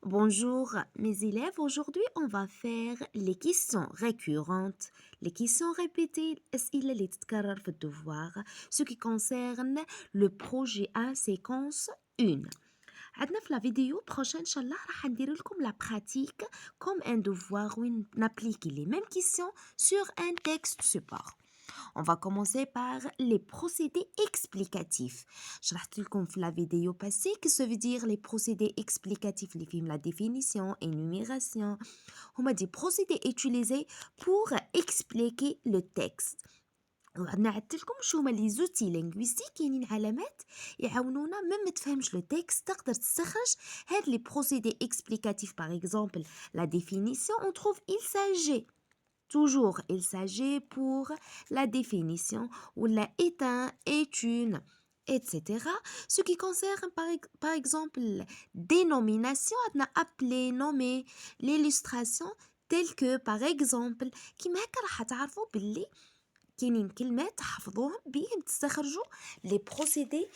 Bonjour mes élèves, aujourd'hui on va faire les questions récurrentes, les questions répétées, الأسئلة اللي تتكرر في الدوار, ce qui concerne le projet A séquence 1. عندنا في la vidéo prochaine إن شاء الله راح ندير لكم la pratique comme un devoir où on applique les mêmes questions sur un texte support. On va commencer par les procédés explicatifs. شرحت لكم في la vidéo passée que ça veut dire les procédés explicatifs اللي فيهم la définition, énumération. هما des procédés utilisés pour expliquer le texte. وعندنا عدت لكم شو هما لي زوتي لينغويستيك كاينين علامات يعاونونا ما تفهمش لو تكست تقدر تستخرج هاد لي بروسيدي اكسبليكاتيف باغ اكزومبل لا ديفينيسيون اون تروف il s'agit toujours il s'agit pour la définition ou la est un est une etc. Ce qui concerne par exemple dénomination on a appelé nommé l'illustration telle que par exemple كيما هكا راح تعرفوا باللي كاينين كلمات تحفظوهم بيهم تستخرجوا les procédés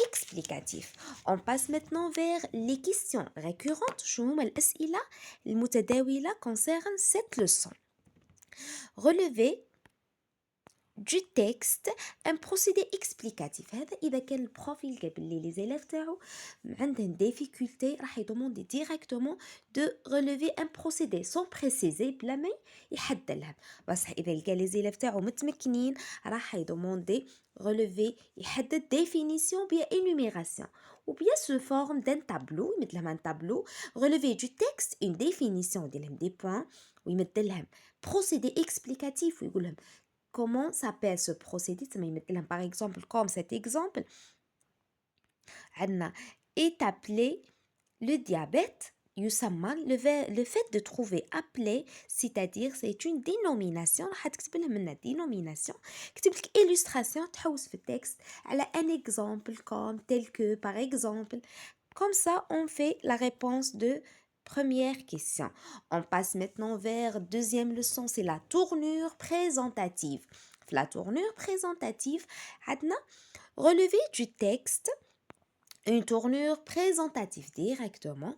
explicatifs. On passe maintenant vers les questions récurrentes. شو هما الأسئلة المتداولة concerne cette leçon. Relever du texte un procédé explicatif. هذا إذا كان البروفيل قبل لي les élèves تاعو عندهم difficulté راح يدوموندي directement de relever un procédé sans préciser بلا ما يحدلها. بصح إذا لقى les élèves تاعو متمكنين راح يدوموندي relever يحدد définition بيا énumération ou bien sous forme d'un tableau مثل un tableau relever du texte une définition يديرلهم des points ويمدلهم procédé explicatif ويقول لهم comment s'appelle ce procédé par exemple comme cet exemple عندنا est appelé le diabète يسمى le fait de trouver appelé c'est-à-dire c'est une dénomination راح تكتب لها منها dénomination كتب لك illustration تحوس في التكست على un exemple comme tel que par exemple comme ça on fait la réponse de première question. On passe maintenant vers deuxième leçon, c'est la tournure présentative. La tournure présentative, عندنا relever du texte une tournure présentative directement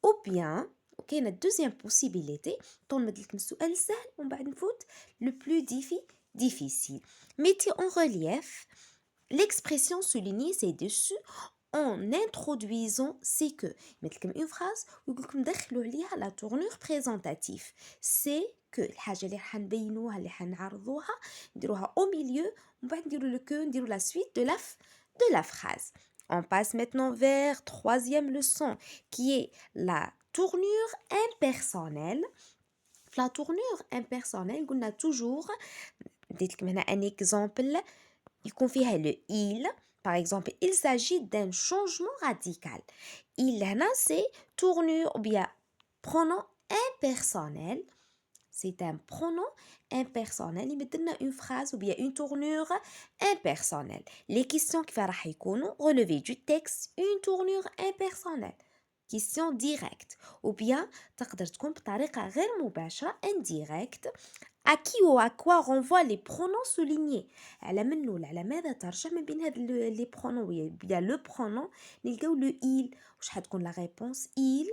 ou bien كاينه deuxième possibilité طنمد لكم السؤال السهل ومن بعد نفوت le plus difficile. Mettez en relief l'expression soulignée ci-dessus en introduisant c'est que مثل كم une phrase ويقول لكم دخلوا عليها la tournure présentative c'est que الحاجه اللي راح نبينوها اللي حنعرضوها نديروها au milieu ومن بعد نديروا le que نديروا la suite de la phrase. On passe maintenant vers troisième leçon qui est la tournure impersonnelle. La tournure impersonnelle قلنا toujours نديت لكم هنا un exemple يكون فيها le il. Par exemple, il s'agit d'un changement radical. Il هنا c'est tournure ou bien pronom impersonnel. C'est un pronom impersonnel. يمدلنا une phrase ou bien une tournure impersonnelle. Les questions qui راح يكونوا relever du texte une tournure impersonnelle. Question directe ou bien تقدر تكون بطريقة غير مباشرة indirect. À qui ou à quoi renvoient les pronoms soulignés على من ولا على ماذا ترجع من بين هاد les pronoms bien le pronom نلقاو le il واش حتكون la réponse il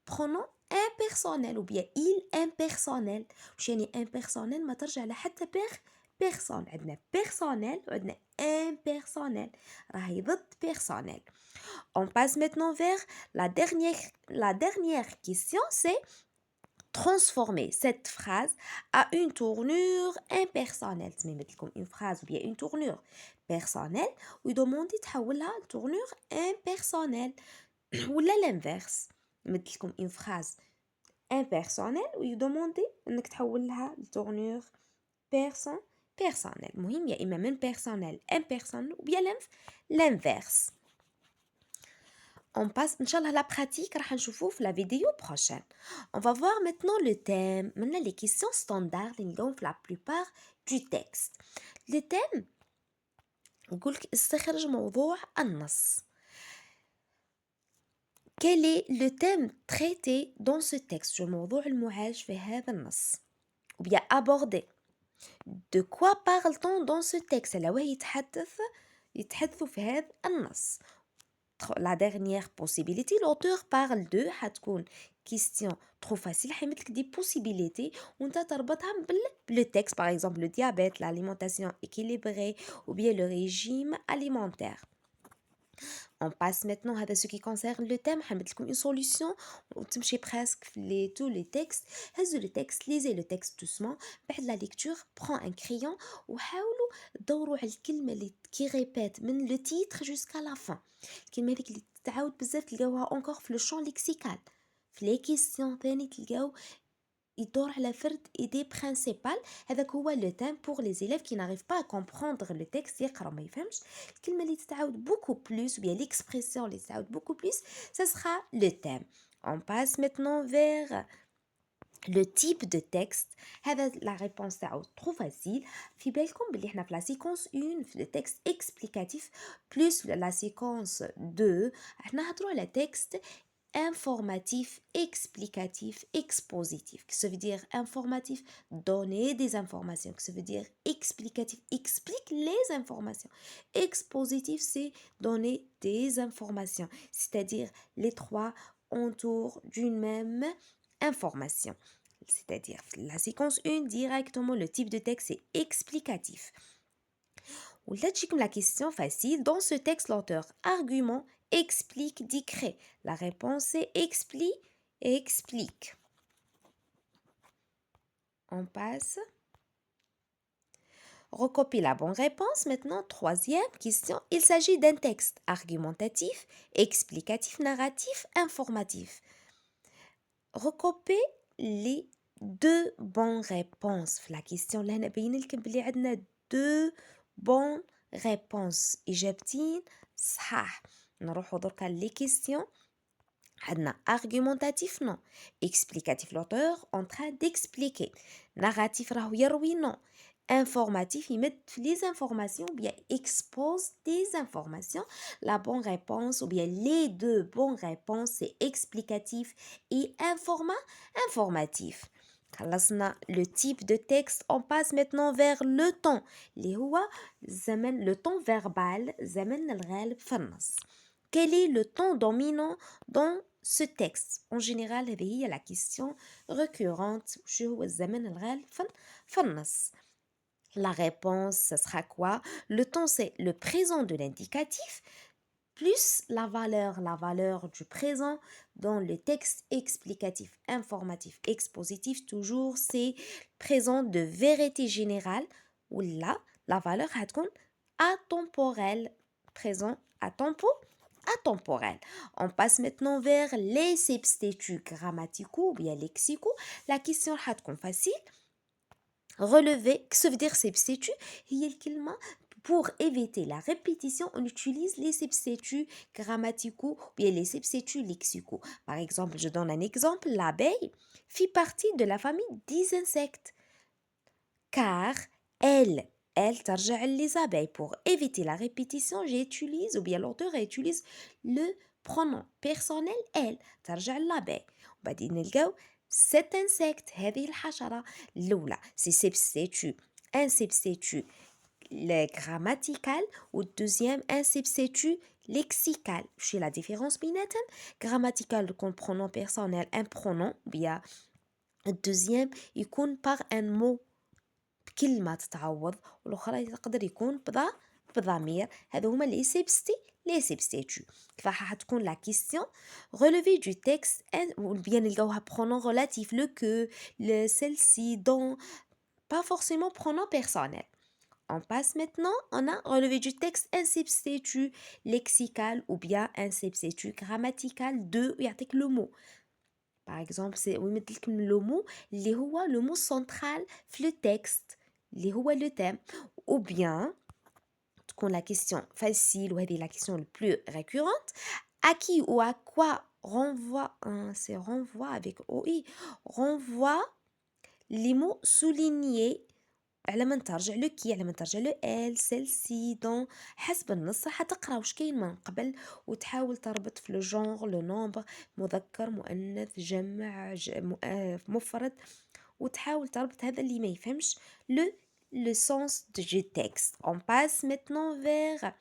pronom impersonnel ou bien il impersonnel واش يعني impersonnel ما ترجع على حتى personne عندنا personnel وعندنا impersonnel راهي ضد personnel. On passe maintenant vers la dernière question, c'est transformer cette phrase à une tournure impersonnelle. Une phrase ou bien une tournure personnelle ou demander تحولها tournure impersonnelle ou l'inverse. Une phrase impersonnelle ou demander انك تحولها tournure personnelle. مهم يا إما من personnel impersonnel ou bien l'inverse. On passe, Inch'Allah, la pratique, راح نشوفوه في la vidéo prochaine. On va voir maintenant le thème. Maintenant, les questions standards, اللي نلقاوهم في la plupart du texte. Le thème, نقولك استخرج موضوع النص. Quel est le thème traité dans ce texte? الموضوع المعالج في هذا النص. Ou bien abordé. De quoi parle-t-on dans ce texte? على واه يتحدثوا في هذا النص. la dernière possibilité, l'auteur parle de حتكون question trop facile حيمثل لك des possibilités وانت تربطها le texte, par exemple le diabète, l'alimentation équilibrée ou bien le régime alimentaire. On passe maintenant à ce qui concerne le thème. حنمثل لكم une solution وتمشي presque tous les textes. هزوا le texte, lisez le texte doucement. بعد la lecture, prends un crayon وحاولوا دوروا على الكلمة اللي qui répète من le titre jusqu'à la fin. الكلمة هذيك اللي تتعاود بزاف تلقاوها encore في le champ lexical. في les questions ثاني تلقاو يدور على فرد idée principale. هذاك هو le thème pour les élèves qui n'arrivent pas à comprendre le texte يقرأ ما يفهمش الكلمة اللي تتعاود beaucoup plus ou bien l'expression اللي تتعاود beaucoup plus ça sera le thème. On passe maintenant vers le type de texte. هذا la réponse تاعو trop facile. في بالكم بلي احنا في la séquence 1 في le texte explicatif plus la séquence 2 احنا نهضروا على texte informatif, explicatif, expositif. Que ça veut dire informatif, donner des informations. Que ça veut dire explicatif, explique les informations. Expositif, c'est donner des informations. C'est-à-dire les trois autour d'une même information. C'est-à-dire la séquence 1, directement, le type de texte, c'est explicatif. Ou là, la question facile. Dans ce texte, l'auteur argument, explique, décret. La réponse est explique. On passe. Recopie la bonne réponse. Maintenant, troisième question. Il s'agit d'un texte argumentatif, explicatif, narratif, informatif. Recopie les deux bonnes réponses. La question là, on a deux bonnes réponses. إجابتين صحاح. نروحو دركا les questions. عندنا argumentatif non. Explicatif l'auteur en train d'expliquer. Narratif راهو يروي non. Informatif, il met les informations ou bien expose des informations. La bonne réponse ou bien les deux bonnes réponses, c'est explicatif et informatif. خلصنا le type de texte. On passe maintenant vers le temps. اللي هو le temps verbal زمن الغالب في النص. Quel est le temps dominant dans ce texte? En général, هذه هي la question récurrente. شو هو الزمن الغالب في النص. La réponse, ce sera quoi? Le temps, c'est le présent de l'indicatif plus la valeur du présent dans le texte explicatif, informatif, expositif. Toujours, c'est présent de vérité générale ou là, la valeur atemporelle, présent atemporel. On passe maintenant vers les substituts grammaticaux ou bien lexicaux. La question est facile. Relever, que ça veut dire substitut? Pour éviter la répétition, on utilise les substituts grammaticaux ou bien les substituts lexicaux. Par exemple, je donne un exemple, l'abeille fait partie de la famille des insectes. Car elle ترجع les abeilles. Pour éviter la répétition, j'utilise ou bien l'auteur utilise le pronom personnel elle ترجع l'abeille. وبعدين نلقاو cet insecte هذه الحشرة الأولى c'est substitut un substitut le grammatical ou deuxième un substitut lexical. Chez la différence بيناتهم grammatical le pronom personnel un pronom bien deuxième يكون par un mot بكلمة تتعوض والأخرى يقدر يكون بضمير. هذا هما les substituts. كيفاش حتكون la question relever du texte ou bien نلقاوها pronom relatif le que le celle-ci dont pas forcément pronom personnel. On passe maintenant, on a relevé du texte un substitut lexical ou bien un substitut grammatical de يعطيك le mot. Par exemple, c'est le mot اللي هو le mot central في le texte اللي هو le thème ou bien تكون la question facile وهذه la question le plus récurrente à qui ou à quoi renvoie c'est renvoie avec OI renvoie les mots soulignés على من ترجع لو كي على من ترجع لو ال سيلسي دون حسب النص حتقرا واش كاين من قبل وتحاول تربط في لو جونغ لو نومبر مذكر مؤنث جمع مفرد وتحاول تربط هذا اللي ما يفهمش le sens du texte. On passe maintenant vers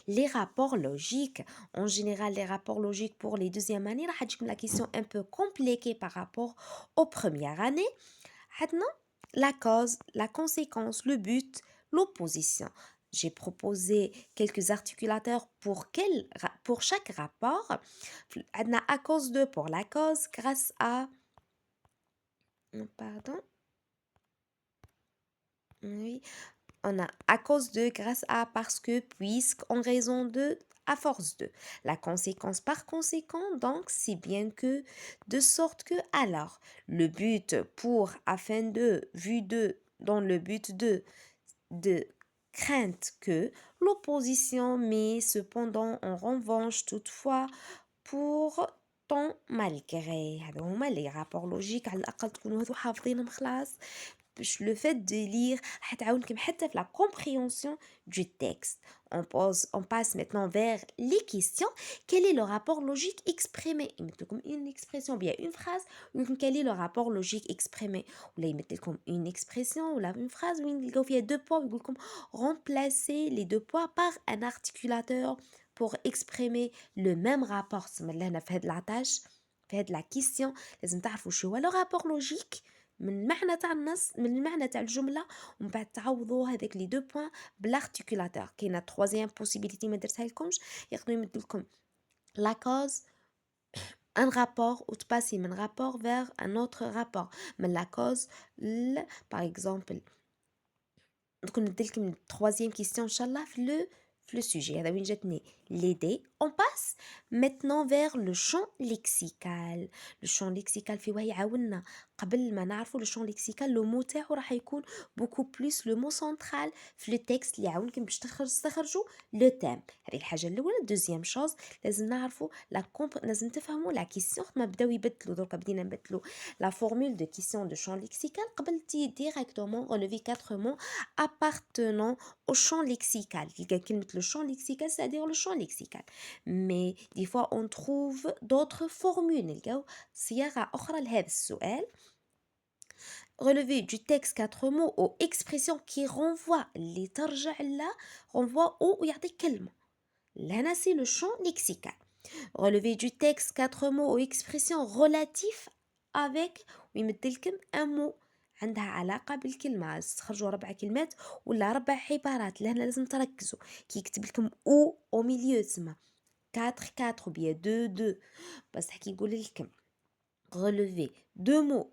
Les rapports logiques, en général, les rapports logiques pour les deuxièmes années, راح تجيكم la question un peu compliquée par rapport aux premières années. عندنا la cause, la conséquence, le but, l'opposition. J'ai proposé quelques articulateurs pour chaque rapport. عندنا à cause de pour la cause, grâce à... Pardon. Oui. On a à cause de, grâce à, parce que, puisque, en raison de, à force de. La conséquence par conséquent, donc, si bien que, de sorte que, alors. Le but pour, afin de, vu de, dans le but de crainte que. L'opposition, mais cependant, en revanche, toutefois, pour tant malgré. هذو هما les rapports logiques على الأقل تكونوا هذو حافظينهم خلاص. Le fait de lire راح تعاونكم حتى في la compréhension du texte. On passe maintenant vers les questions. Quel est le rapport logique exprimé? يمثل لكم une expression bien une phrase. Quel est le rapport logique exprimé? ولا يمثل لكم une expression ولا une phrase وين تلقاو فيها deux points ويقول لكم remplacer les deux points par un articulateur pour exprimer le même rapport. تسمى لهنا في هاد العطاش في هاد la question لازم تعرفوا شو هو le rapport logique من المعنى تاع النص من المعنى تاع الجمله ومن بعد تعوضوا هذاك لي دو بوين بالارتيكولاتور. كاينه troisième possibilité ما درتها لكمش يقدروا يمدوا لكم la cause un rapport ou تباسي من rapport vers un autre rapport من la cause par exemple نكون نديلكم troisième question ان شاء الله في le sujet هذا وين جاتني l'aider. On passe maintenant vers le champ lexical. Le champ lexical في وهي يعاوننا قبل ما نعرفوا le champ lexical le mot تاعو راح يكون beaucoup plus le mot central في le texte اللي يعاونكم باش تستخرجوا le thème. هذه الحاجة الأولى. deuxième chose لازم نعرفوا لازم تفهموا la question ما بداو يبدلوا دركا بدينا نبدلوا la formule de question de champ lexical قبل directement relever 4 mots appartenant au champ lexical. Le champ lexical, c'est-à-dire le champ lexical. Mais des fois, on trouve d'autres formules. Relever du texte 4 mots aux expressions qui renvoient les ترجع là, renvoient au يعطي كلمة. Là, c'est le champ lexical. Relever du texte 4 mots aux expressions relatives avec ويمدلكم un mot عندها علاقة بالكلمة. تخرجوا 4 كلمات ولا 4 عبارات. لهنا لازم تركزوا كي يكتب لكم او ميليو تسمى 4 4 ou bien 2 2 بس كي يقول لكم relever 2 mots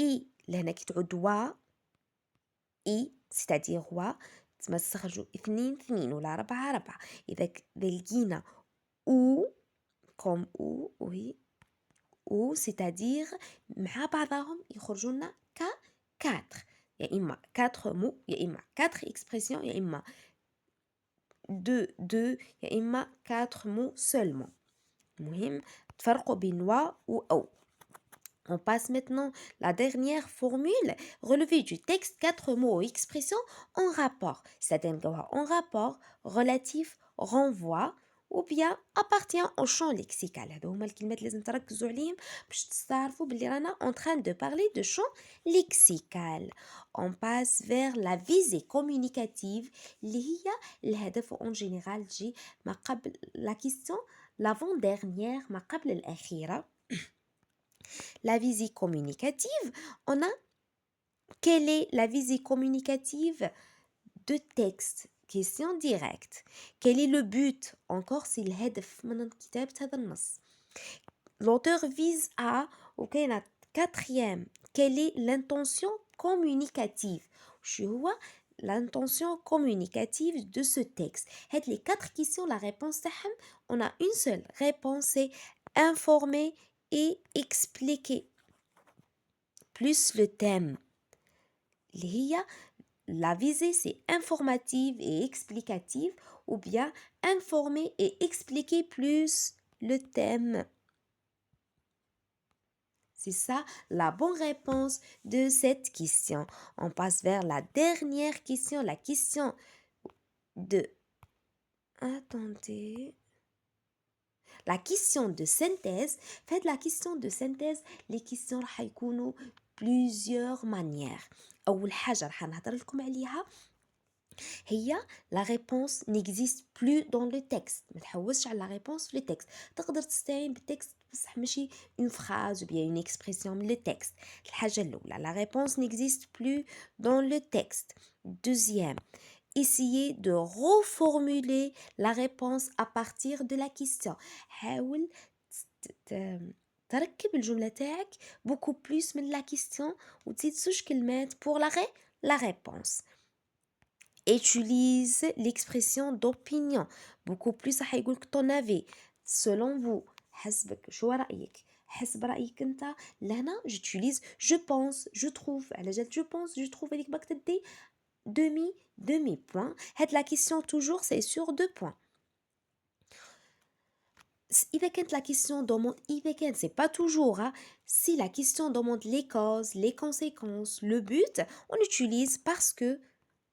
et لهنا كي تعود وا et c'est-à-dire وا تسمى تخرجوا 2 2 ولا 4 4. إذا لقينا ou comme ou oui ou c'est-à-dire مع بعضهم يخرجوا لنا 4. يا إما 4 mots يا إما 4 expressions يا إما 2 يا إما 4 mots seulement. مهم تفرقوا بين و و أو. On passe maintenant la dernière formule. Relever du texte 4 mots ou expressions en rapport. C'est-à-dire en rapport, relatif, renvoi ou bien appartient au champ lexical. هذو هما الكلمات اللي لازم تركزوا عليهم باش تستعرفوا باللي رانا en train de parler de champ lexical. On passe vers la visée communicative اللي هي الهدف en général تجي ما قبل la question l'avant-dernière ما قبل الأخيرة. La visée communicative, on a quelle est la visée communicative de texte? Question directe. Quel est le but? Encore c'est le هدف من كتابة هذا النص. L'auteur vise à la quatrième. Quelle est l'intention communicative? شو هو l'intention communicative de ce texte? هاد les 4 questions la réponse تاعهم on a une seule réponse c'est informer et expliquer plus le thème. La visée c'est informative et explicative ou bien informer et expliquer plus le thème. C'est ça la bonne réponse de cette question. On passe vers la dernière question, la question de... Attendez... La question de synthèse. Faites la question de synthèse. Les questions راح يكونوا plusieurs manières. أول حاجة راح نهضر لكم عليها هي la réponse n'existe plus dans le texte. ما تحوسش على la réponse في le texte. تقدر تستعين بالتكست بصح ماشي une phrase ou bien une expression من le texte. الحاجة الأولى la réponse n'existe plus dans le texte. Deuxième, essayer de reformuler la réponse à partir de la question. حاول تركب الجملة تاعك beaucoup plus من la question وتزيد زوج كلمات pour la réponse. Utilise l'expression d'opinion beaucoup plus راح يقولك ton avis selon vous حسبك شو رأيك حسب رأيك انت لهنا j'utilise je pense je trouve على جال je pense je trouve هذيك باك تدي demi point هاد la question toujours c'est sur deux points. إذا كانت la question demande إذا كان c'est pas toujours hein, si la question demande les causes les conséquences le but on utilise parce que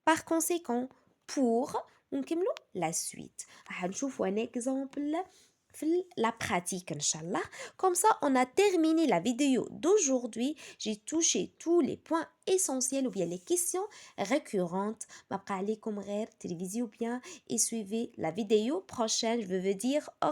par conséquent pour ونكملوا la suite راح نشوفوا un exemple في la pratique Inch'Allah. Comme ça, on a terminé la vidéo d'aujourd'hui. J'ai touché tous les points essentiels ou bien les questions récurrentes. ما بقى عليكم غير télévision bien et suivez la vidéo prochaine. Je veux dire au